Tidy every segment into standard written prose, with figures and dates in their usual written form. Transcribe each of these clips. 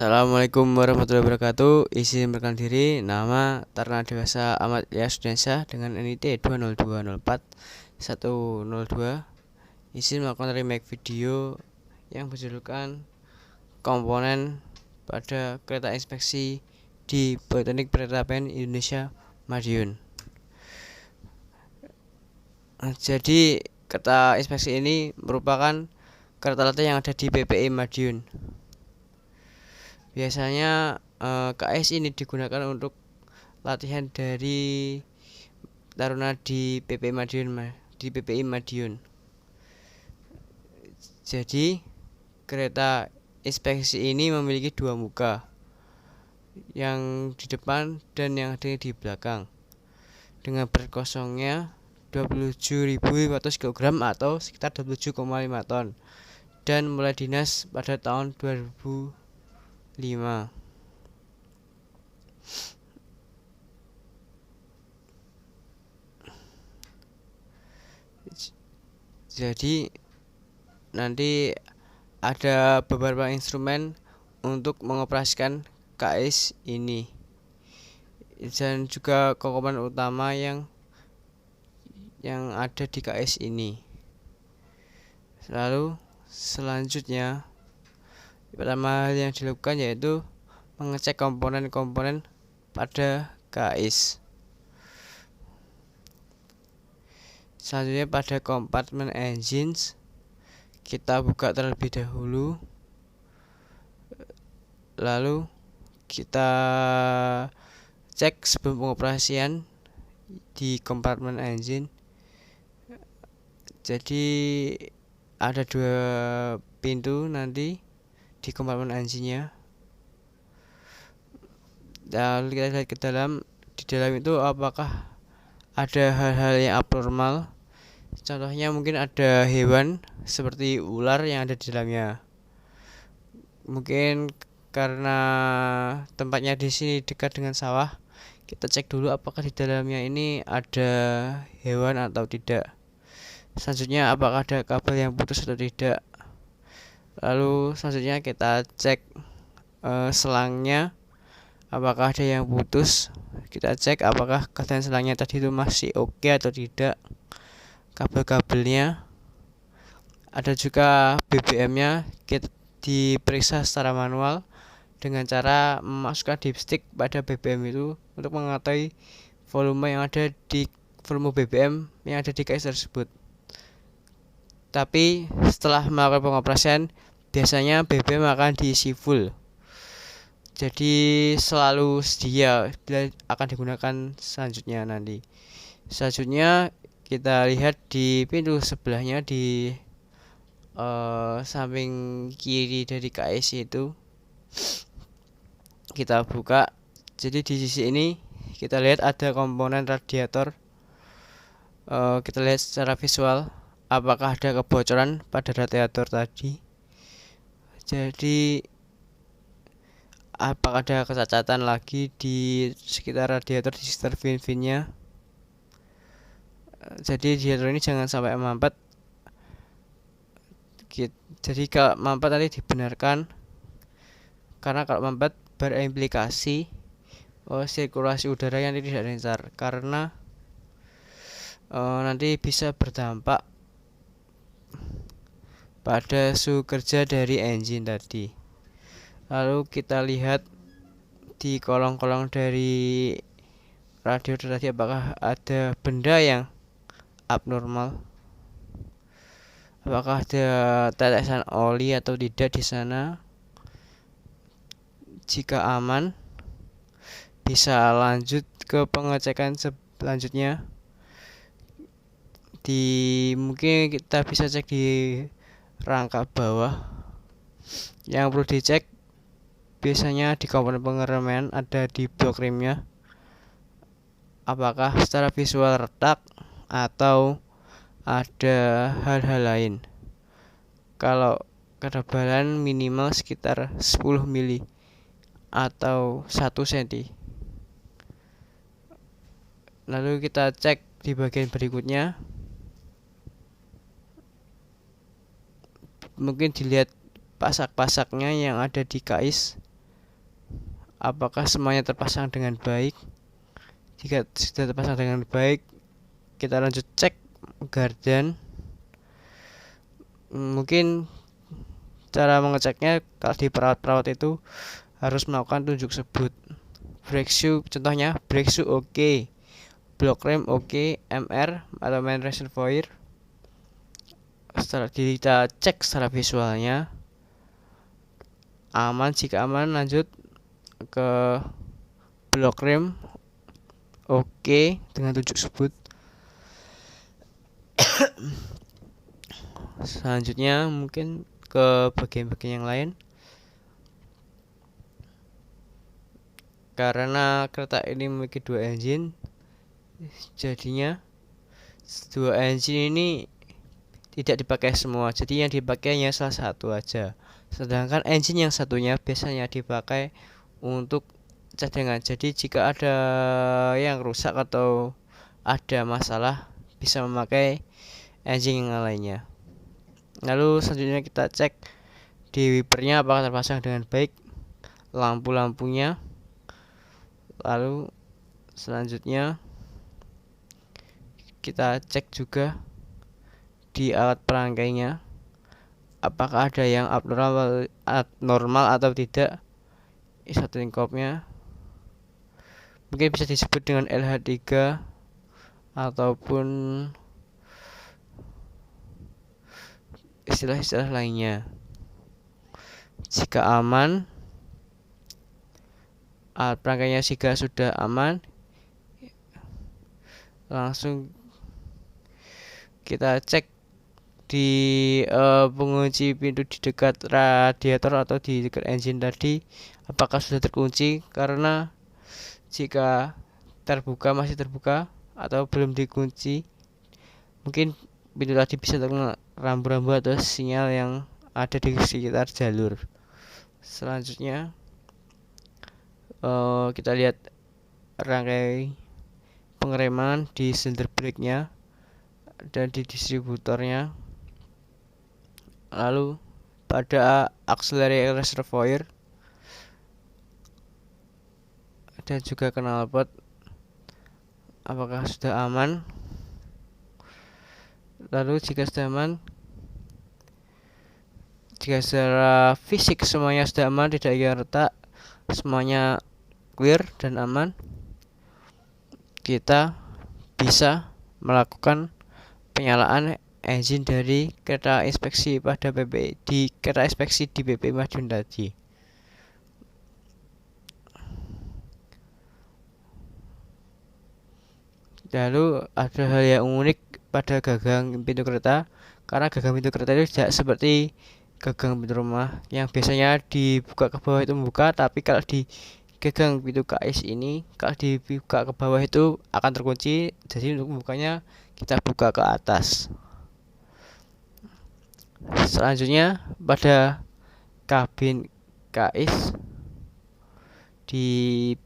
Assalamualaikum warahmatullahi wabarakatuh. Izin perkenalkan diri, nama Tarna Dewasa Ahmad Ilyas Sudiansyah dengan NIT 20204-102. Izin melakukan remake video yang berjudulkan komponen pada kereta inspeksi di Politeknik Perkereta Indonesia Madiun. Jadi kereta inspeksi ini merupakan kereta latih yang ada di PPI Madiun. Biasanya KS ini digunakan untuk latihan dari taruna di PPI Madiun. Jadi kereta inspeksi ini memiliki dua muka, yang di depan dan yang ada di belakang, dengan berat kosongnya 27.500 kg atau sekitar 27,5 ton, dan mulai dinas pada tahun 2005. Jadi nanti ada beberapa instrumen untuk mengoperasikan KS ini, dan juga komponen utama yang ada di KS ini. Lalu selanjutnya, pertama hal yang dilakukan yaitu mengecek komponen-komponen pada KS. Selanjutnya pada kompartemen engines, kita buka terlebih dahulu. Lalu kita cek sebelum pengoperasian di kompartemen engine. Jadi ada dua pintu nanti di kompartemen engine-nya. Lalu kita lihat ke dalam. Di dalam itu apakah ada hal-hal yang abnormal. Contohnya mungkin ada hewan seperti ular yang ada di dalamnya. Mungkin karena tempatnya di sini dekat dengan sawah, kita cek dulu apakah di dalamnya ini ada hewan atau tidak. Selanjutnya apakah ada kabel yang putus atau tidak. Lalu selanjutnya kita cek selangnya, apakah ada yang putus. Kita cek apakah keadaan selangnya tadi itu masih oke atau tidak. Kabel-kabelnya, ada juga BBM-nya, kita diperiksa secara manual dengan cara memasukkan dipstick pada BBM itu untuk mengetahui volume BBM yang ada di KS tersebut. Tapi setelah melakukan pengoperasian, biasanya BBM akan diisi full. Jadi selalu sedia bila akan digunakan selanjutnya nanti. Selanjutnya kita lihat di pintu sebelahnya, di samping kiri dari KS itu kita buka. Jadi di sisi ini kita lihat ada komponen radiator. Kita lihat secara visual apakah ada kebocoran pada radiator tadi. Jadi apakah ada kecacatan lagi di sekitar radiator, di sekitar fin-finnya. Jadi radiator ini jangan sampai mampet. Jadi kalau mampet nanti dibenarkan, karena kalau mampet berimplikasi sirkulasi udara yang tidak lancar, karena nanti bisa berdampak pada suhu kerja dari engine tadi. Lalu kita lihat di kolong-kolong dari radiator tadi apakah ada benda yang abnormal. Apakah ada tetesan oli atau tidak di sana. Jika aman, bisa lanjut ke pengecekan selanjutnya. Mungkin kita bisa cek di rangka bawah. Yang perlu dicek biasanya di komponen pengereman, ada di blok remnya, apakah secara visual retak atau ada hal-hal lain. Kalau ketebalan minimal sekitar 10 mili atau 1 cm. Lalu kita cek di bagian berikutnya. Mungkin dilihat pasak-pasaknya yang ada di kais. apakah semuanya terpasang dengan baik. Jika sudah terpasang dengan baik, kita lanjut cek gardan. Mungkin cara mengeceknya kalau di perawat-perawat itu harus melakukan tunjuk sebut. Brake shoe, contohnya brake shoe oke, block rem oke, MR atau main reservoir. Setelah kita cek secara visualnya aman, jika aman lanjut ke block rem oke dengan tunjuk sebut. Selanjutnya mungkin ke bagian-bagian yang lain. Karena kereta ini memiliki dua engine, jadinya dua engine ini tidak dipakai semua, jadi yang dipakai hanya salah satu aja. Sedangkan engine yang satunya biasanya dipakai untuk cadangan. Jadi jika ada yang rusak atau ada masalah, bisa memakai engine yang lainnya. Lalu selanjutnya kita cek di wipernya apakah terpasang dengan baik, lampu-lampunya. Lalu selanjutnya kita cek juga di alat perangkainya apakah ada yang abnormal atau tidak. Isotering kopnya mungkin bisa disebut dengan LH3 ataupun istilah-istilah lainnya. Jika aman, alat perangkainya jika sudah aman, langsung kita cek di pengunci pintu di dekat radiator atau di dekat engine tadi apakah sudah terkunci, karena jika masih terbuka atau belum dikunci, mungkin pintu tadi bisa terkena rambu-rambu atau sinyal yang ada di sekitar jalur. Selanjutnya kita lihat rangkai pengereman di silinder brake-nya dan di distributornya. Lalu pada auxiliary reservoir dan juga knalpot apakah sudah aman. Lalu jika sudah aman, jika secara fisik semuanya sudah aman, tidak ada retak, semuanya clear dan aman, kita bisa melakukan penyalaan engine dari kereta inspeksi pada PP di kereta inspeksi di PP Madiun tadi. Lalu ada hal yang unik pada gagang pintu kereta, karena gagang pintu kereta itu tidak seperti gagang pintu rumah yang biasanya dibuka ke bawah itu membuka, tapi kalau di gagang pintu KS ini kalau dibuka ke bawah itu akan terkunci, jadi untuk membukanya kita buka ke atas. Selanjutnya pada kabin KS di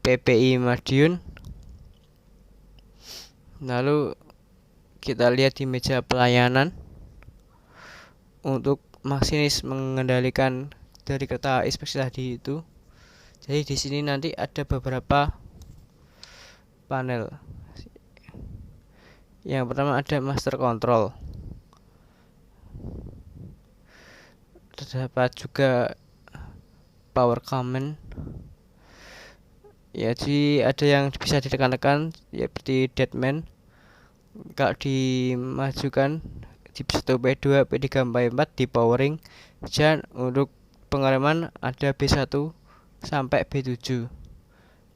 PPI Madiun. Lalu kita lihat di meja pelayanan untuk masinis mengendalikan dari kereta inspeksi tadi itu. Jadi di sini nanti ada beberapa panel. Yang pertama ada master control. Terdapat juga power command. Ya, jadi ada yang bisa ditekan-tekan ya seperti deadman. Kalau dimajukan di P1, P2, P3, P4 di powering, dan untuk pengereman ada B1 sampai B7.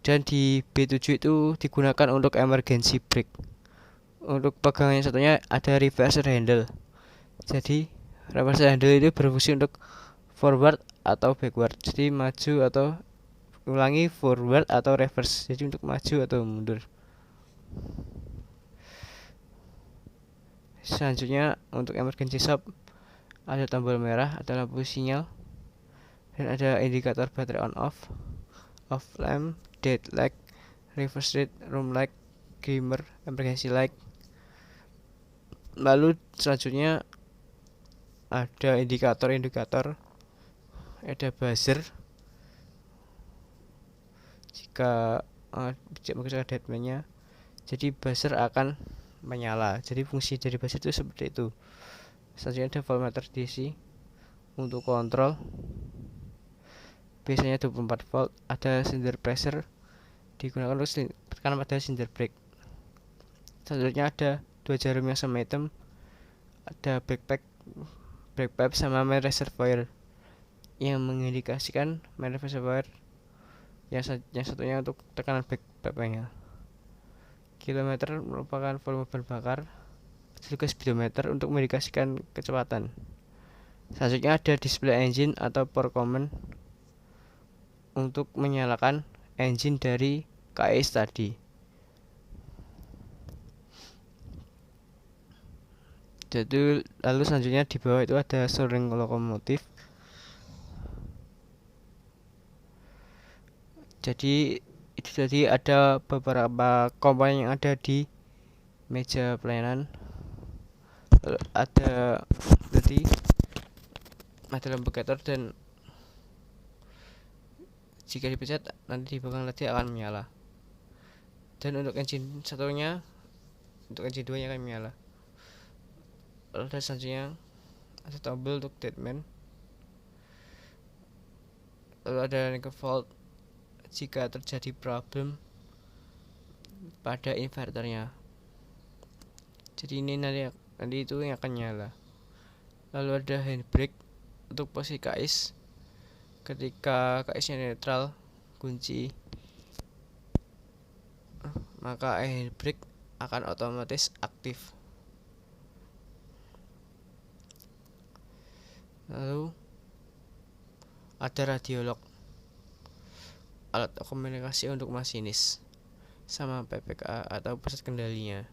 Dan di B7 itu digunakan untuk emergency brake. Untuk pegangan yang satunya ada reverse handle. Jadi reverse handle itu berfungsi untuk forward atau backward. Jadi maju atau ulangi, forward atau reverse. Jadi untuk maju atau mundur. Selanjutnya untuk emergency stop ada tombol merah atau lampu sinyal, dan ada indikator baterai on off lamp, dead light, reverse light, room light, glimmer, emergency light. Lalu selanjutnya ada indikator, ada buzzer, jika menggunakan deadman-nya, jadi buzzer akan menyala. Jadi fungsi dari buzzer itu seperti itu. Selanjutnya ada voltmeter DC untuk kontrol, biasanya 24 volt. Ada cylinder pressure, digunakan untuk tekanan pada cylinder brake. Selanjutnya ada dua jarum yang sama hitam, ada brake pipe sama main reservoir yang mengindikasikan main reservoir, yang satunya untuk tekanan brake pipe-nya. Kilometer merupakan volume bahan bakar, juga speedometer untuk mengindikasikan kecepatan. Selanjutnya ada display engine atau power command untuk menyalakan engine dari KS tadi. Jadi lalu selanjutnya di bawah itu ada soldering lokomotif. Jadi itu tadi ada beberapa komponen yang ada di meja pelayanan. Lalu ada tadi ada lampu dan jika dipencet nanti di belakang tadi akan menyala. Dan untuk engine satunya, untuk engine 2 nya akan menyala. Lalu ada selanjutnya ada tombol untuk deadman. Lalu ada nickel fault jika terjadi problem pada inverternya. Jadi ini nanti itu yang akan nyala. Lalu ada handbrake untuk posisi KS. Ketika KS nya netral, kunci, maka handbrake akan otomatis aktif. Lalu ada radio lock, alat komunikasi untuk masinis sama PPK atau pusat kendalinya.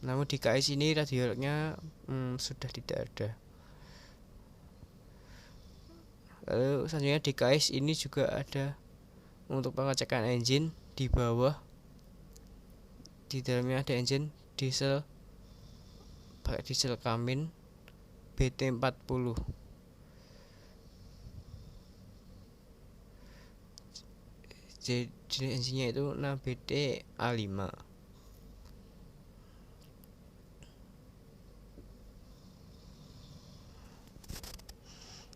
Namun di KS ini radio locknya sudah tidak ada. Lalu selanjutnya di KS ini juga ada untuk pengecekan engine di bawah. Di dalamnya ada engine diesel, pakai diesel Cummins BT40. Jadi engine-nya itu 6BT A5.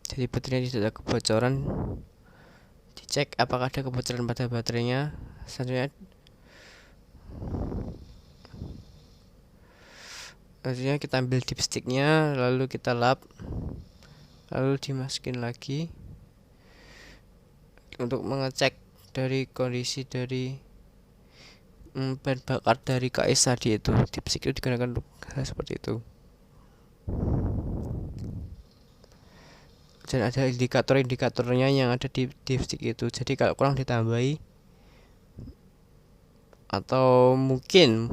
Jadi baterainya tidak ada kebocoran. Dicek apakah ada kebocoran pada baterainya. Selanjutnya kita ambil dipsticknya, lalu kita lap, lalu dimasukin lagi untuk mengecek dari kondisi dari bahan bakar dari KS tadi itu. Dipstick itu digunakan untuk hal seperti itu. Dan ada indikatornya yang ada di dipstick itu. Jadi kalau kurang ditambahi, atau mungkin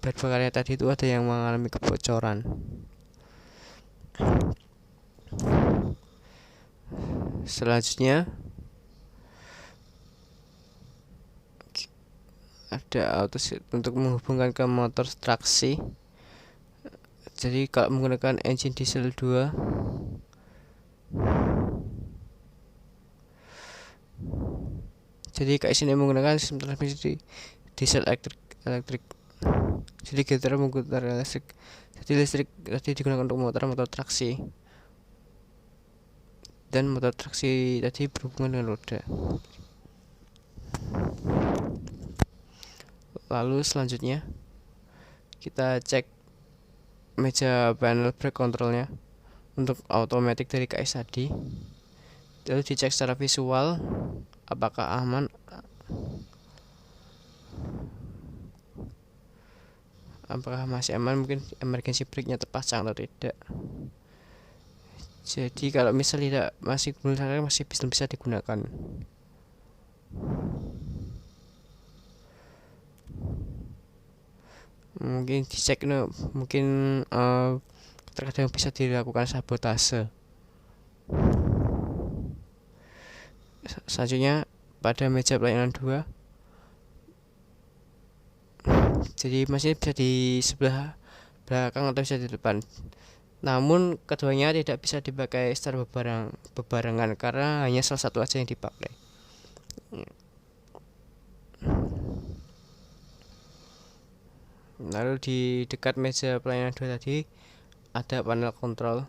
bahan bakarnya tadi itu ada yang mengalami kebocoran. Selanjutnya ada auto untuk menghubungkan ke motor traksi. Jadi kalau menggunakan engine diesel 2, jadi KS ini menggunakan sistem transmisi diesel elektrik. Jadi gear menggunakan listrik. Jadi listrik tadi digunakan untuk motor traksi, dan motor traksi tadi berhubungan dengan roda. Lalu selanjutnya kita cek meja panel brake controlnya untuk automatic dari KS tadi. Lalu dicek secara visual apakah aman, apakah masih aman, mungkin emergency brake-nya terpasang atau tidak. Jadi kalau misalnya masih bisa digunakan. Mungkin dicek mungkin terkadang bisa dilakukan sabotase. Selanjutnya pada meja pelayanan 2, jadi masih bisa di sebelah belakang atau bisa di depan. Namun keduanya tidak bisa dipakai secara bebarengan karena hanya salah satu aja yang dipakai. Lalu di dekat meja pelayanan 2 tadi ada panel kontrol.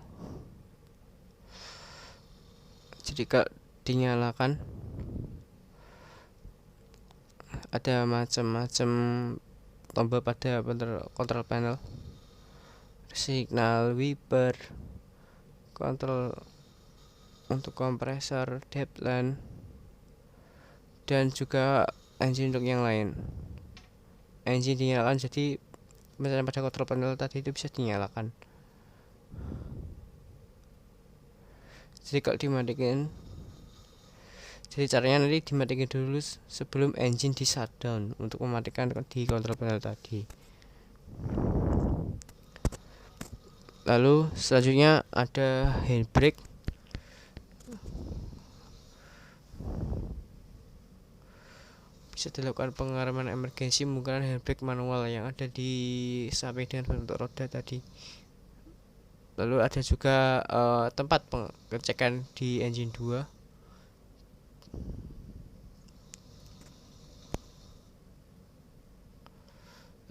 Jika dinyalakan ada macam-macam tombol pada kontrol panel. Signal wiper, kontrol untuk kompresor, depthline, dan juga engine untuk yang lain. Engine dinyalakan, jadi misalnya pada kontrol panel tadi itu bisa dinyalakan. Jadi kalau dimatiin, jadi caranya nanti dimatiin dulu sebelum engine di shutdown untuk mematikan di kontrol panel tadi. Lalu selanjutnya ada handbrake. Bisa dilakukan pengereman emergensi menggunakan handbrake manual yang ada di samping dengan bentuk roda tadi. Lalu ada juga tempat pengecekan di engine 2.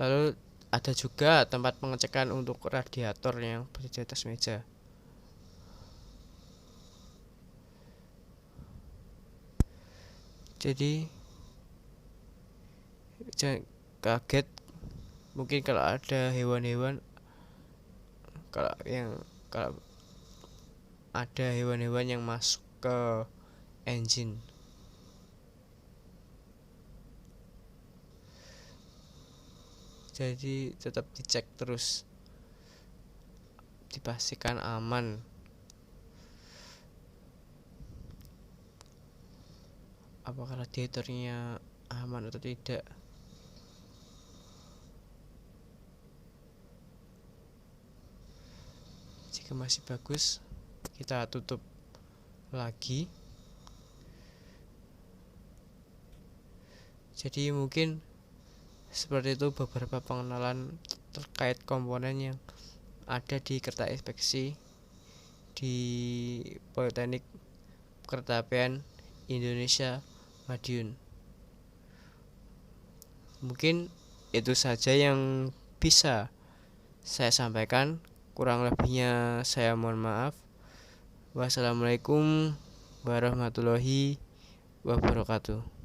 Lalu ada juga tempat pengecekan untuk radiator yang berada di atas meja. Jadi jangan kaget mungkin kalau ada hewan-hewan, kalau ada hewan-hewan yang masuk ke engine. Jadi tetap dicek terus, dipastikan aman. Apakah radiatornya aman atau tidak. Jika masih bagus, kita tutup lagi. Jadi mungkin seperti itu beberapa pengenalan terkait komponen yang ada di kereta inspeksi di Politeknik Keretapian Indonesia Madiun. Mungkin itu saja yang bisa saya sampaikan. Kurang lebihnya saya mohon maaf. Wassalamualaikum warahmatullahi wabarakatuh.